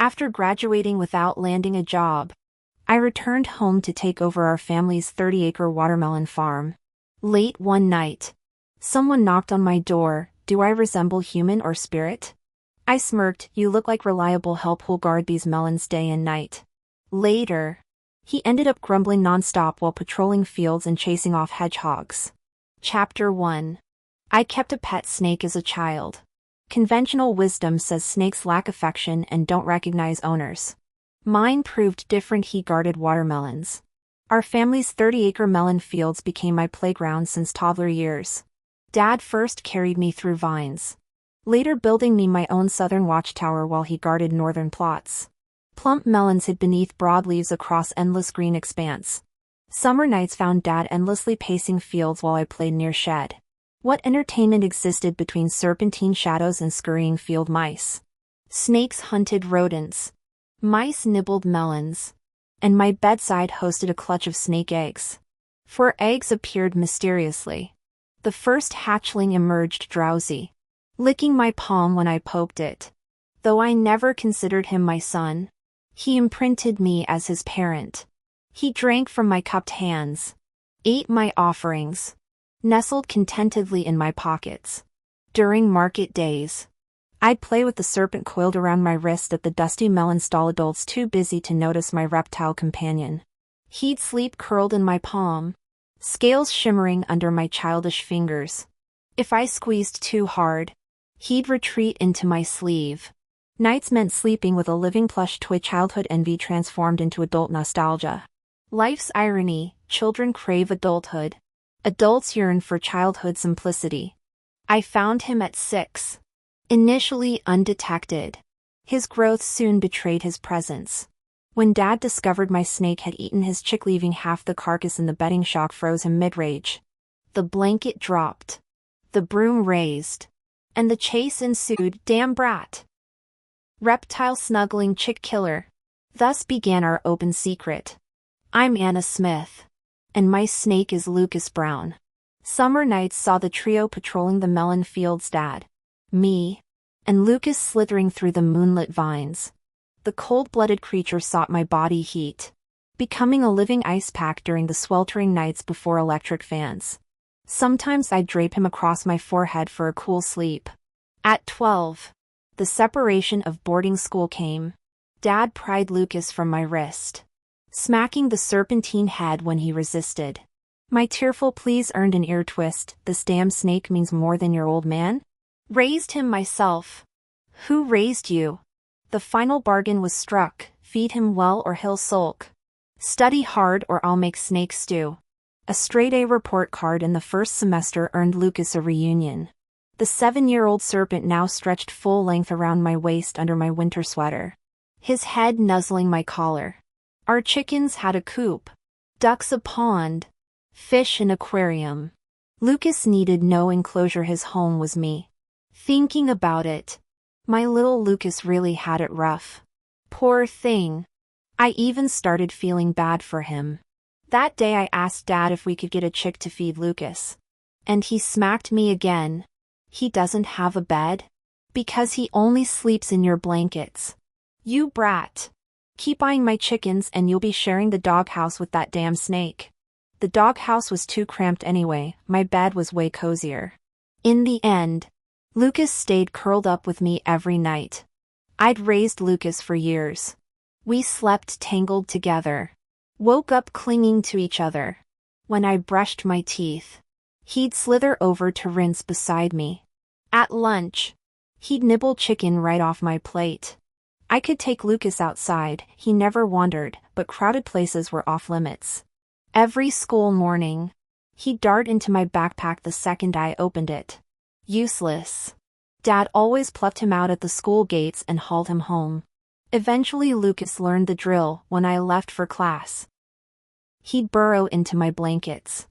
After graduating without landing a job, I returned home to take over our family's 30-acre watermelon farm. Late one night, someone knocked on my door. Do I resemble human or spirit? I smirked. You look like reliable help who'll guard these melons day and night. Later, he ended up grumbling nonstop while patrolling fields and chasing off hedgehogs. Chapter 1. I kept a pet snake as a child. Conventional wisdom says snakes lack affection and don't recognize owners. Mine proved different. He guarded watermelons. Our family's 30-acre melon fields became my playground since toddler years. Dad first carried me through vines, later building me my own southern watchtower while he guarded northern plots. Plump melons hid beneath broad leaves across endless green expanse. Summer nights found Dad endlessly pacing fields while I played near shed. What entertainment existed between serpentine shadows and scurrying field mice? Snakes hunted rodents. Mice nibbled melons. And my bedside hosted a clutch of snake eggs. 4 eggs appeared mysteriously. The first hatchling emerged drowsy, licking my palm when I poked it. Though I never considered him my son, he imprinted me as his parent. He drank from my cupped hands, ate my offerings, nestled contentedly in my pockets. During market days, I'd play with the serpent coiled around my wrist at the dusty melon stall, adults too busy to notice my reptile companion. He'd sleep curled in my palm, scales shimmering under my childish fingers. If I squeezed too hard, he'd retreat into my sleeve. Nights meant sleeping with a living plush toy. Childhood envy transformed into adult nostalgia. Life's irony: children crave adulthood. Adults yearn for childhood simplicity. I found him at 6. Initially undetected, his growth soon betrayed his presence. When Dad discovered my snake had eaten his chick, leaving half the carcass in the bedding, shock froze him mid-rage. The blanket dropped, the broom raised, and the chase ensued. Damn brat! Reptile snuggling chick killer. Thus began our open secret. I'm Anna Smith, and my snake is Lucas Brown. Summer nights saw the trio patrolling the melon fields: Dad, me, and Lucas slithering through the moonlit vines. The cold-blooded creature sought my body heat, becoming a living ice pack during the sweltering nights before electric fans. Sometimes I'd drape him across my forehead for a cool sleep. At 12, the separation of boarding school came. Dad pried Lucas from my wrist, smacking the serpentine head when he resisted. My tearful pleas earned an ear twist. This damn snake means more than your old man? Raised him myself. Who raised you? The final bargain was struck: feed him well or he'll sulk. Study hard or I'll make snake stew. A straight-A report card in the first semester earned Lucas a reunion. The 7-year-old serpent now stretched full length around my waist under my winter sweater, his head nuzzling my collar. Our chickens had a coop, ducks a pond, fish an aquarium. Lucas needed no enclosure, his home was me. Thinking about it, my little Lucas really had it rough. Poor thing. I even started feeling bad for him. That day I asked Dad if we could get a chick to feed Lucas. And he smacked me again. He doesn't have a bed? Because he only sleeps in your blankets. You brat. Keep eyeing my chickens and you'll be sharing the doghouse with that damn snake. The doghouse was too cramped anyway, my bed was way cozier. In the end, Lucas stayed curled up with me every night. I'd raised Lucas for years. We slept tangled together, woke up clinging to each other. When I brushed my teeth, he'd slither over to rinse beside me. At lunch, he'd nibble chicken right off my plate. I could take Lucas outside, he never wandered, but crowded places were off limits. Every school morning, he'd dart into my backpack the second I opened it. Useless. Dad always plucked him out at the school gates and hauled him home. Eventually Lucas learned the drill. When I left for class, he'd burrow into my blankets.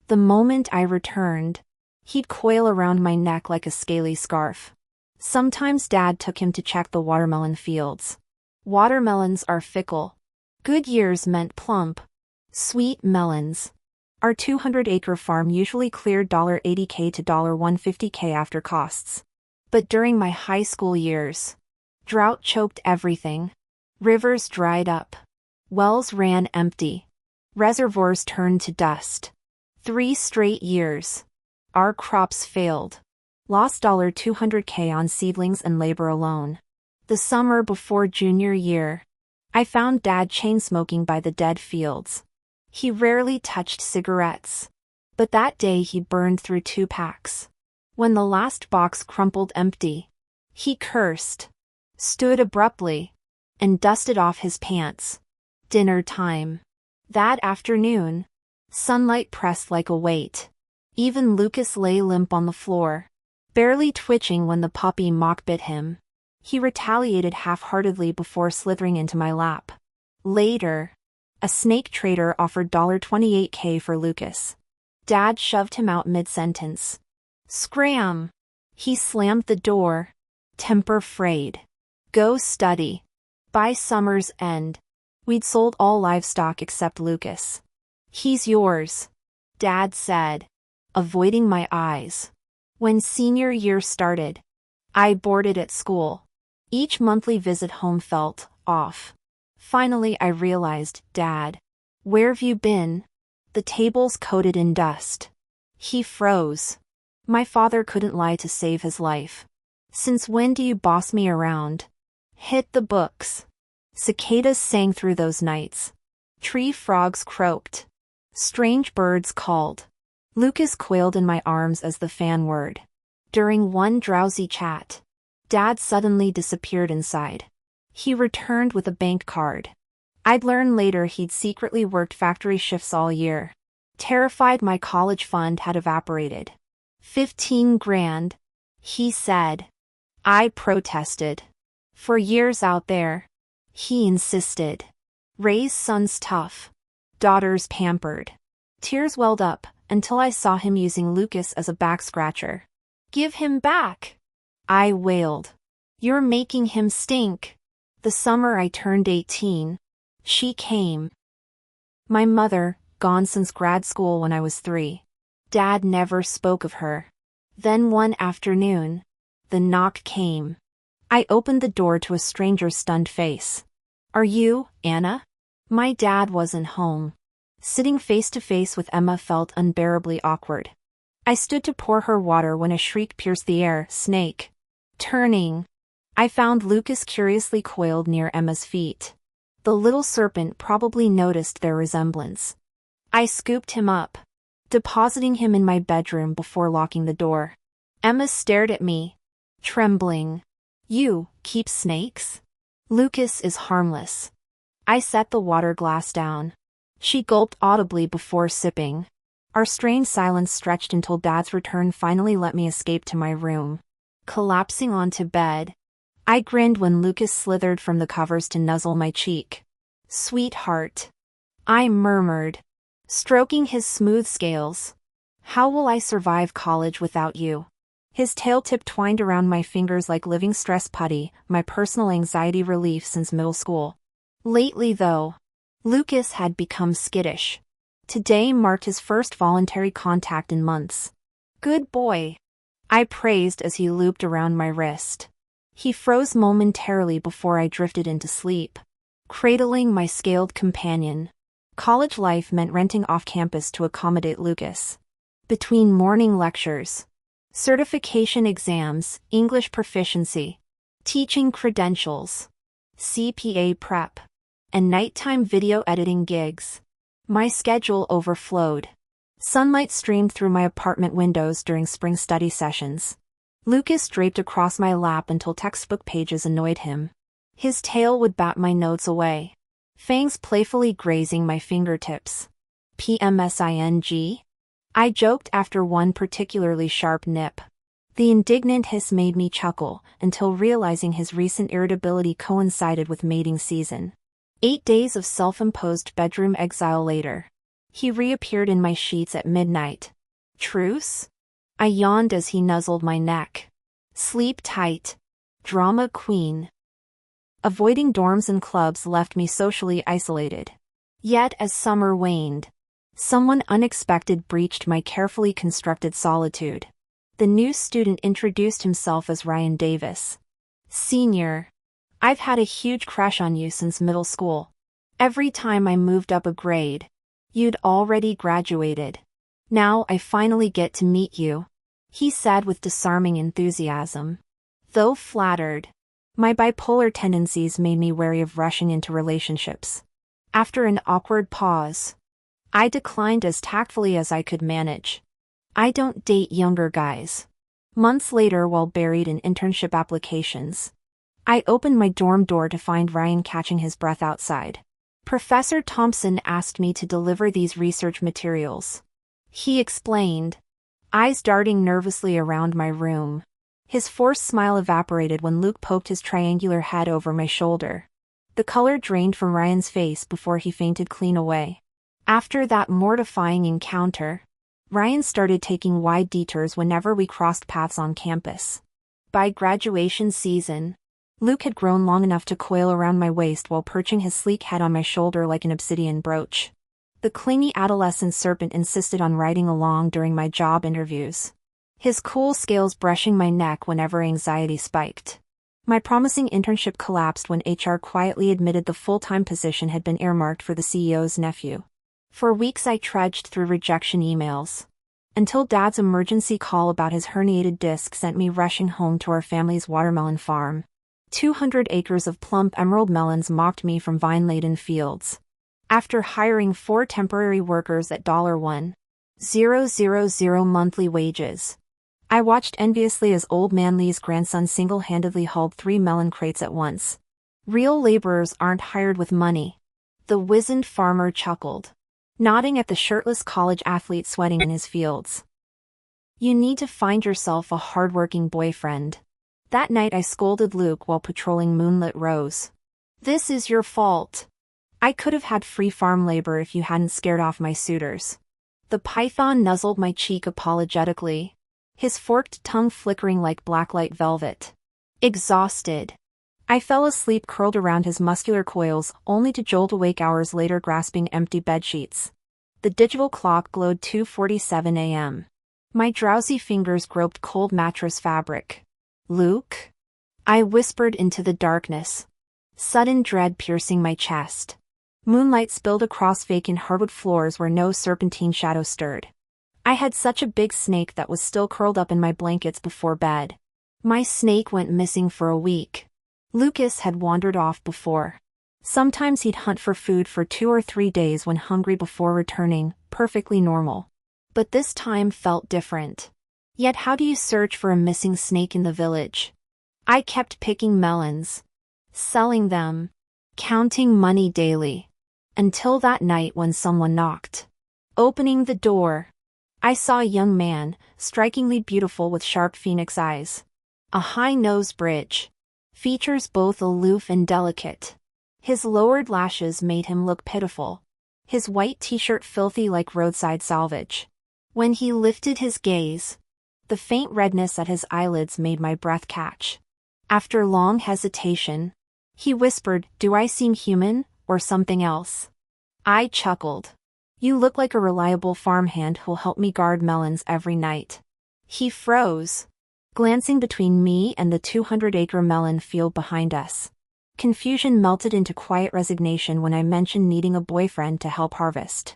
The moment I returned, he'd coil around my neck like a scaly scarf. Sometimes Dad took him to check the watermelon fields. Watermelons are fickle. Good years meant plump, sweet melons. Our 200-acre farm usually cleared $80K to $150K after costs. But during my high school years, drought choked everything. Rivers dried up. Wells ran empty. Reservoirs turned to dust. 3 straight years. Our crops failed. Lost $200K on seedlings and labor alone. The summer before junior year, I found Dad chain-smoking by the dead fields. He rarely touched cigarettes. But that day he burned through 2 packs. When the last box crumpled empty, he cursed, stood abruptly, and dusted off his pants. Dinner time. That afternoon, sunlight pressed like a weight. Even Lucas lay limp on the floor, barely twitching when the puppy mock-bit him. He retaliated half-heartedly before slithering into my lap. Later, a snake trader offered $28K for Lucas. Dad shoved him out mid-sentence. Scram! He slammed the door. Temper frayed. Go study. By summer's end, we'd sold all livestock except Lucas. He's yours, Dad said, avoiding my eyes. When senior year started, I boarded at school. Each monthly visit home felt off. Finally I realized, Dad, where've you been? The table's coated in dust. He froze. My father couldn't lie to save his life. Since when do you boss me around? Hit the books. Cicadas sang through those nights. Tree frogs croaked. Strange birds called. Lucas quailed in my arms as the fan whirred. During one drowsy chat, Dad suddenly disappeared inside. He returned with a bank card. I'd learn later he'd secretly worked factory shifts all year. Terrified my college fund had evaporated. 15 grand, he said. I protested. For years out there, he insisted. Raise sons tough, daughters pampered. Tears welled up until I saw him using Lucas as a back scratcher. Give him back, I wailed. You're making him stink. The summer I turned 18, she came. My mother, gone since grad school when I was 3. Dad never spoke of her. Then one afternoon, the knock came. I opened the door to a stranger's stunned face. Are you, Anna? My dad wasn't home. Sitting face to face with Emma felt unbearably awkward. I stood to pour her water when a shriek pierced the air. Snake. Turning, I found Lucas curiously coiled near Emma's feet. The little serpent probably noticed their resemblance. I scooped him up, depositing him in my bedroom before locking the door. Emma stared at me, trembling. You keep snakes? Lucas is harmless. I set the water glass down. She gulped audibly before sipping. Our strained silence stretched until Dad's return finally let me escape to my room. Collapsing onto bed, I grinned when Lucas slithered from the covers to nuzzle my cheek. Sweetheart, I murmured, stroking his smooth scales. How will I survive college without you? His tail tip twined around my fingers like living stress putty, my personal anxiety relief since middle school. Lately though, Lucas had become skittish. Today marked his first voluntary contact in months. Good boy, I praised as he looped around my wrist. He froze momentarily before I drifted into sleep, cradling my scaled companion. College life meant renting off campus to accommodate Lucas. Between morning lectures, certification exams, English proficiency, teaching credentials, CPA prep, and nighttime video editing gigs, my schedule overflowed. Sunlight streamed through my apartment windows during spring study sessions. Lucas draped across my lap until textbook pages annoyed him. His tail would bat my notes away, fangs playfully grazing my fingertips. PMSING? I joked after one particularly sharp nip. The indignant hiss made me chuckle until realizing his recent irritability coincided with mating season. 8 days of self-imposed bedroom exile later, he reappeared in my sheets at midnight. Truce? I yawned as he nuzzled my neck. Sleep tight. Drama queen. Avoiding dorms and clubs left me socially isolated. Yet as summer waned, someone unexpected breached my carefully constructed solitude. The new student introduced himself as Ryan Davis. Senior. I've had a huge crush on you since middle school. Every time I moved up a grade, you'd already graduated. Now I finally get to meet you," he said with disarming enthusiasm. Though flattered, my bipolar tendencies made me wary of rushing into relationships. After an awkward pause, I declined as tactfully as I could manage. "I don't date younger guys." Months later, while buried in internship applications, I opened my dorm door to find Ryan catching his breath outside. "Professor Thompson asked me to deliver these research materials," he explained, eyes darting nervously around my room. His forced smile evaporated when Luke poked his triangular head over my shoulder. The color drained from Ryan's face before he fainted clean away. After that mortifying encounter, Ryan started taking wide detours whenever we crossed paths on campus. By graduation season, Luke had grown long enough to coil around my waist while perching his sleek head on my shoulder like an obsidian brooch. The clingy adolescent serpent insisted on riding along during my job interviews, his cool scales brushing my neck whenever anxiety spiked. My promising internship collapsed when HR quietly admitted the full-time position had been earmarked for the CEO's nephew. For weeks I trudged through rejection emails, until Dad's emergency call about his herniated disc sent me rushing home to our family's watermelon farm. 200 acres of plump emerald melons mocked me from vine-laden fields. After hiring 4 temporary workers at $1,000 monthly wages, I watched enviously as Old Man Lee's grandson single-handedly hauled 3 melon crates at once. "Real laborers aren't hired with money," the wizened farmer chuckled, nodding at the shirtless college athlete sweating in his fields. "You need to find yourself a hardworking boyfriend." That night I scolded Luke while patrolling moonlit rows. "This is your fault. I could have had free farm labor if you hadn't scared off my suitors." The python nuzzled my cheek apologetically, his forked tongue flickering like blacklight velvet. Exhausted, I fell asleep curled around his muscular coils, only to jolt awake hours later grasping empty bedsheets. The digital clock glowed 2:47 a.m. My drowsy fingers groped cold mattress fabric. "Luke?" I whispered into the darkness, sudden dread piercing my chest. Moonlight spilled across vacant hardwood floors where no serpentine shadow stirred. I had such a big snake that was still curled up in my blankets before bed. My snake went missing for a week. Lucas had wandered off before. Sometimes he'd hunt for food for 2 or 3 days when hungry before returning, perfectly normal. But this time felt different. Yet how do you search for a missing snake in the village? I kept picking melons, selling them, counting money daily, until that night when someone knocked. Opening the door, I saw a young man, strikingly beautiful with sharp phoenix eyes. A high nose bridge, features both aloof and delicate. His lowered lashes made him look pitiful, his white t-shirt filthy like roadside salvage. When he lifted his gaze, the faint redness at his eyelids made my breath catch. After long hesitation, he whispered, "Do I seem human, or something else?" I chuckled. "You look like a reliable farmhand who'll help me guard melons every night." He froze, glancing between me and the 200-acre melon field behind us. Confusion melted into quiet resignation when I mentioned needing a boyfriend to help harvest.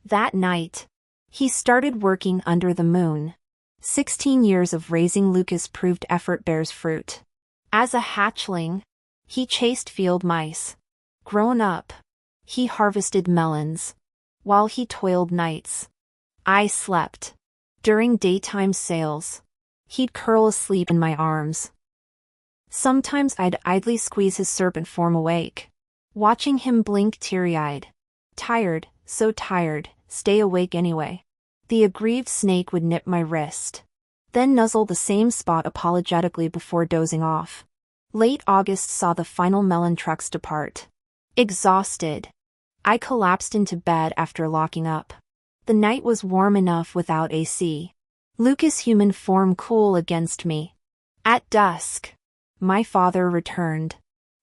That night, he started working under the moon. 16 years of raising Lucas proved effort bears fruit. As a hatchling, he chased field mice. Grown up, he harvested melons. While he toiled nights, I slept. During daytime sales, he'd curl asleep in my arms. Sometimes I'd idly squeeze his serpent form awake, watching him blink teary-eyed. Tired, so tired, stay awake anyway. The aggrieved snake would nip my wrist, then nuzzle the same spot apologetically before dozing off. Late August saw the final melon trucks depart. Exhausted, I collapsed into bed after locking up. The night was warm enough without AC. Lucas' human form cool against me. At dusk, my father returned.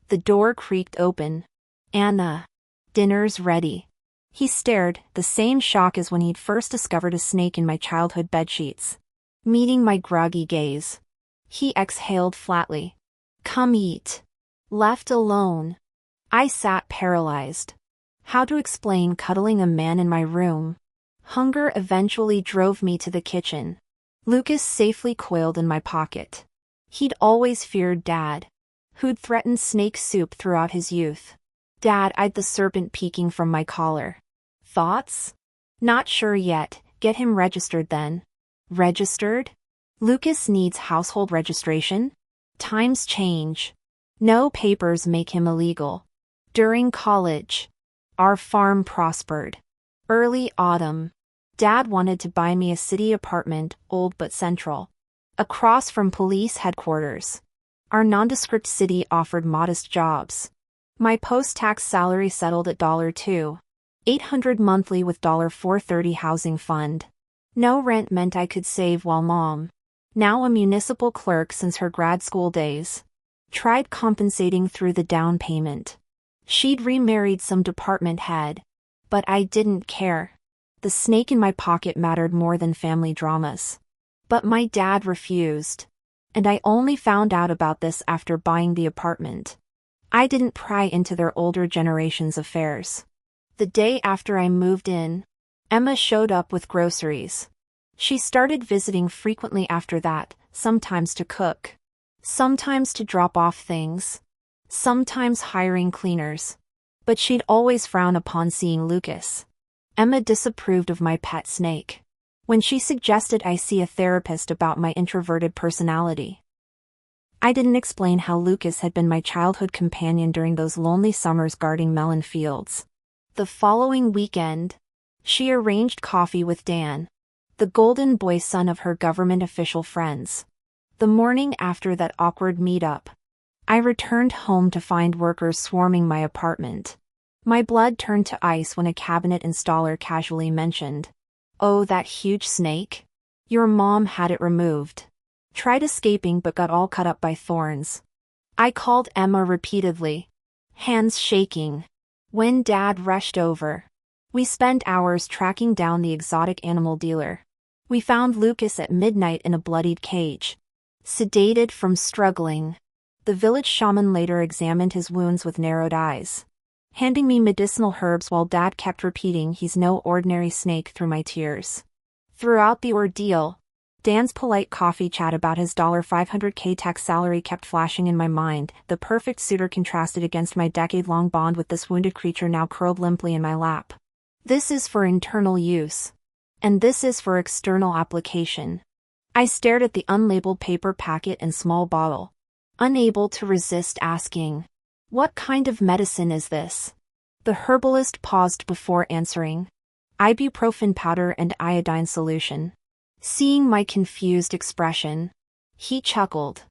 The door creaked open. "Anna, dinner's ready." He stared, the same shock as when he'd first discovered a snake in my childhood bedsheets. Meeting my groggy gaze, he exhaled flatly. "Come eat." Left alone. I sat paralyzed. How to explain cuddling a man in my room? Hunger eventually drove me to the kitchen. Lucas safely coiled in my pocket. He'd always feared Dad, who'd threatened snake soup throughout his youth. Dad eyed the serpent peeking from my collar. Thoughts? Not sure yet. Get him registered then. Registered? Lucas needs household registration? Times change. No papers make him illegal. During college, our farm prospered. Early autumn. Dad wanted to buy me a city apartment, old but central, across from police headquarters. Our nondescript city offered modest jobs. My post-tax salary settled at $2,800 monthly with $430 housing fund. No rent meant I could save while Mom, now a municipal clerk since her grad school days, tried compensating through the down payment. She'd remarried some department head. But I didn't care. The snake in my pocket mattered more than family dramas. But my dad refused. And I only found out about this after buying the apartment. I didn't pry into their older generation's affairs. The day after I moved in, Emma showed up with groceries. She started visiting frequently after that, sometimes to cook, sometimes to drop off things, sometimes hiring cleaners. But she'd always frown upon seeing Lucas. Emma disapproved of my pet snake. When she suggested I see a therapist about my introverted personality, I didn't explain how Lucas had been my childhood companion during those lonely summers guarding melon fields. The following weekend, she arranged coffee with Dan, the golden boy son of her government official friends. The morning after that awkward meetup, I returned home to find workers swarming my apartment. My blood turned to ice when a cabinet installer casually mentioned, "Oh, that huge snake? Your mom had it removed. Tried escaping but got all cut up by thorns." I called Emma repeatedly, hands shaking. When Dad rushed over, we spent hours tracking down the exotic animal dealer. We found Lucas at midnight in a bloodied cage, sedated from struggling. The village shaman later examined his wounds with narrowed eyes, handing me medicinal herbs while Dad kept repeating he's no ordinary snake through my tears. Throughout the ordeal, Dan's polite coffee chat about his $500K tax salary kept flashing in my mind. The perfect suitor contrasted against my decade-long bond with this wounded creature now curled limply in my lap. This is for internal use, and this is for external application. I stared at the unlabeled paper packet and small bottle, unable to resist asking, "What kind of medicine is this?" The herbalist paused before answering. "Ibuprofen powder and iodine solution." Seeing my confused expression, he chuckled.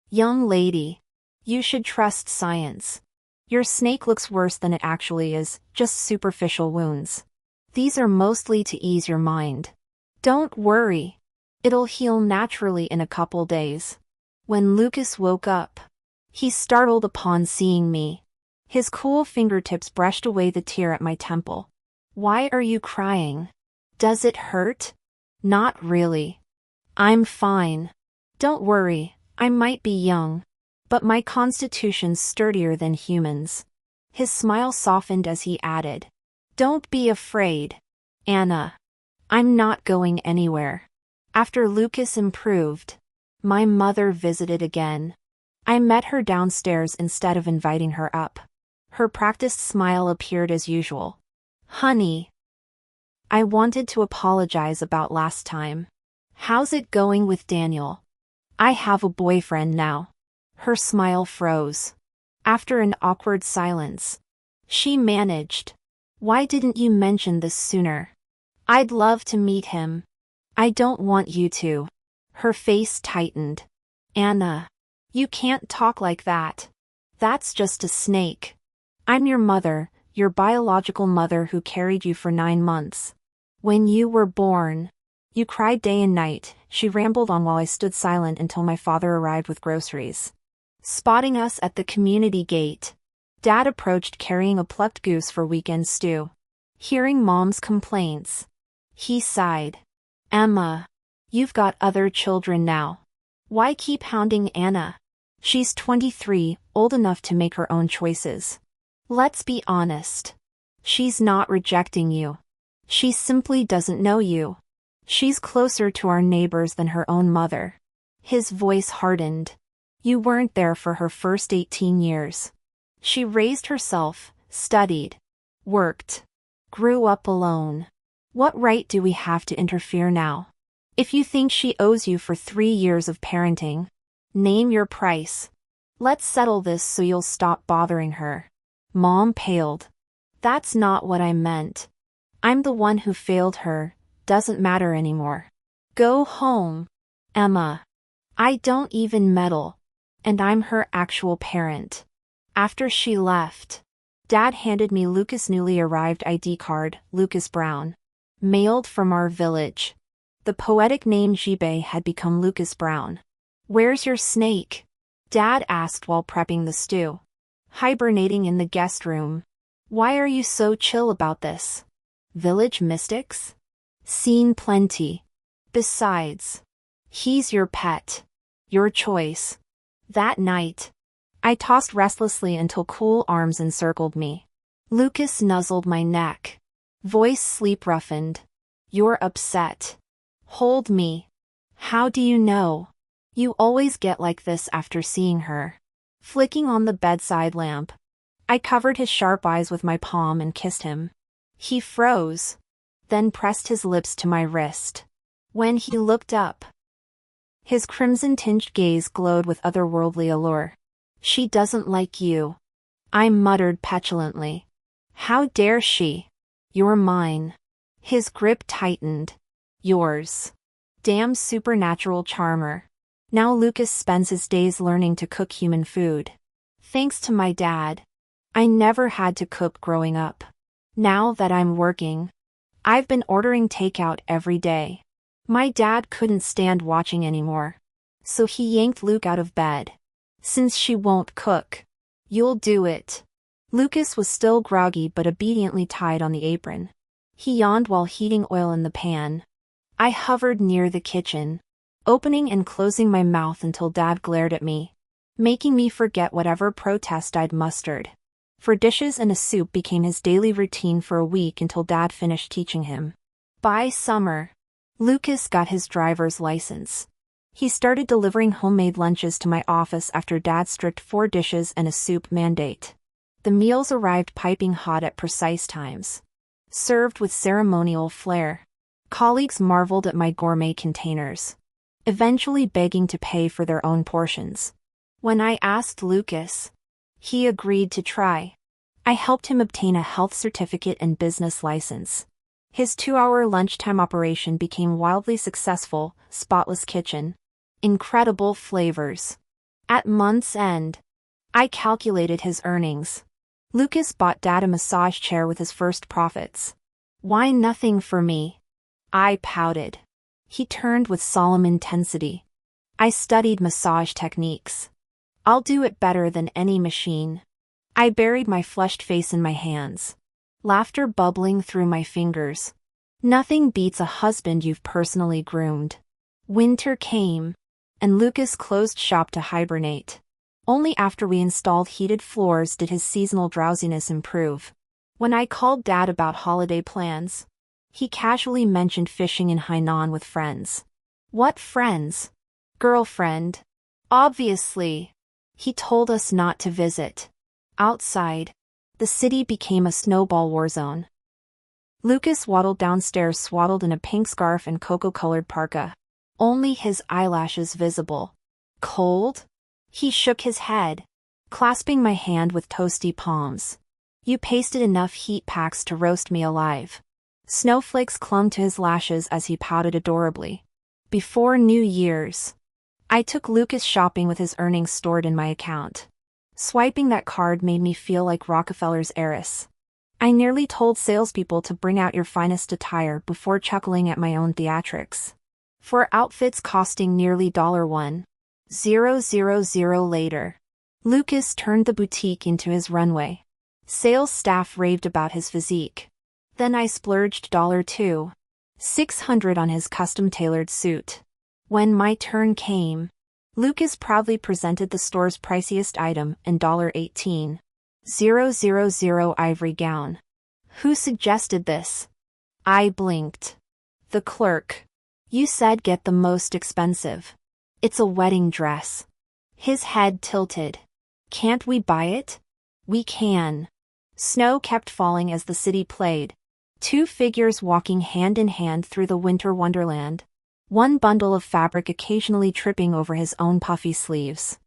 "Young lady, you should trust science. Your snake looks worse than it actually is, just superficial wounds. These are mostly to ease your mind. Don't worry. It'll heal naturally in a couple days." When Lucas woke up, he startled upon seeing me. His cool fingertips brushed away the tear at my temple. "Why are you crying? Does it hurt?" "Not really. I'm fine. Don't worry, I might be young, but my constitution's sturdier than humans." His smile softened as he added, "Don't be afraid, Anna. I'm not going anywhere." After Lucas improved, my mother visited again. I met her downstairs instead of inviting her up. Her practiced smile appeared as usual. "Honey, I wanted to apologize about last time. How's it going with Daniel? I have a boyfriend now." Her smile froze. After an awkward silence, she managed, "Why didn't you mention this sooner? I'd love to meet him." "I don't want you to." Her face tightened. "Anna, you can't talk like that. That's just a snake. I'm your mother, your biological mother who carried you for 9 months. When you were born, you cried day and night," she rambled on while I stood silent until my father arrived with groceries. Spotting us at the community gate, Dad approached carrying a plucked goose for weekend stew. Hearing Mom's complaints, he sighed. "Emma, you've got other children now. Why keep hounding Anna? She's 23, old enough to make her own choices. Let's be honest. She's not rejecting you. She simply doesn't know you. She's closer to our neighbors than her own mother. His voice hardened. You weren't there for her first 18 years. She raised herself, studied, worked, grew up alone. What right do we have to interfere now? If you think she owes you for 3 years of parenting, name your price. Let's settle this so you'll stop bothering her. Mom paled. That's not what I meant. I'm the one who failed her, doesn't matter anymore. Go home, Emma. I don't even meddle. And I'm her actual parent. After she left, Dad handed me Lucas' newly arrived ID card, Lucas Brown. Mailed from our village. The poetic name Jibe had become Lucas Brown. Where's your snake? Dad asked while prepping the stew. Hibernating in the guest room. Why are you so chill about this? Village mystics? Seen plenty. Besides, he's your pet. Your choice. That night, I tossed restlessly until cool arms encircled me. Lucas nuzzled my neck. Voice sleep-roughened. You're upset. Hold me. How do you know? You always get like this after seeing her. Flicking on the bedside lamp, I covered his sharp eyes with my palm and kissed him. He froze, then pressed his lips to my wrist. When he looked up, his crimson-tinged gaze glowed with otherworldly allure. She doesn't like you. I muttered petulantly. How dare she? You're mine. His grip tightened. Yours. Damn supernatural charmer. Now Lucas spends his days learning to cook human food. Thanks to my dad. I never had to cook growing up. Now that I'm working, I've been ordering takeout every day. My dad couldn't stand watching anymore. So he yanked Luke out of bed. Since she won't cook, you'll do it. Lucas was still groggy but obediently tied on the apron. He yawned while heating oil in the pan. I hovered near the kitchen, opening and closing my mouth until Dad glared at me, making me forget whatever protest I'd mustered. For dishes and a soup became his daily routine for a week until Dad finished teaching him. By summer, Lucas got his driver's license. He started delivering homemade lunches to my office after Dad's strict 4 dishes and a soup mandate. The meals arrived piping hot at precise times, served with ceremonial flair. Colleagues marveled at my gourmet containers, eventually begging to pay for their own portions. When I asked Lucas, he agreed to try. I helped him obtain a health certificate and business license. His 2-hour lunchtime operation became wildly successful, spotless kitchen. Incredible flavors. At month's end, I calculated his earnings. Lucas bought Dad a massage chair with his first profits. Why nothing for me? I pouted. He turned with solemn intensity. I studied massage techniques. I'll do it better than any machine. I buried my flushed face in my hands, laughter bubbling through my fingers. Nothing beats a husband you've personally groomed. Winter came, and Lucas closed shop to hibernate. Only after we installed heated floors did his seasonal drowsiness improve. When I called Dad about holiday plans, he casually mentioned fishing in Hainan with friends. What friends? Girlfriend. Obviously. He told us not to visit. Outside, the city became a snowball war zone. Lucas waddled downstairs swaddled in a pink scarf and cocoa-colored parka, only his eyelashes visible. Cold? He shook his head, clasping my hand with toasty palms. You pasted enough heat packs to roast me alive. Snowflakes clung to his lashes as he pouted adorably. Before New Year's, I took Lucas shopping with his earnings stored in my account. Swiping that card made me feel like Rockefeller's heiress. I nearly told salespeople to bring out your finest attire before chuckling at my own theatrics. For outfits costing nearly $1,000 later, Lucas turned the boutique into his runway. Sales staff raved about his physique. Then I splurged $2,600 on his custom-tailored suit. When my turn came, Lucas proudly presented the store's priciest item and $18,000 ivory gown. Who suggested this? I blinked. The clerk. You said get the most expensive. It's a wedding dress. His head tilted. Can't we buy it? We can. Snow kept falling as the city played. Two figures walking hand in hand through the winter wonderland. One bundle of fabric occasionally tripping over his own puffy sleeves.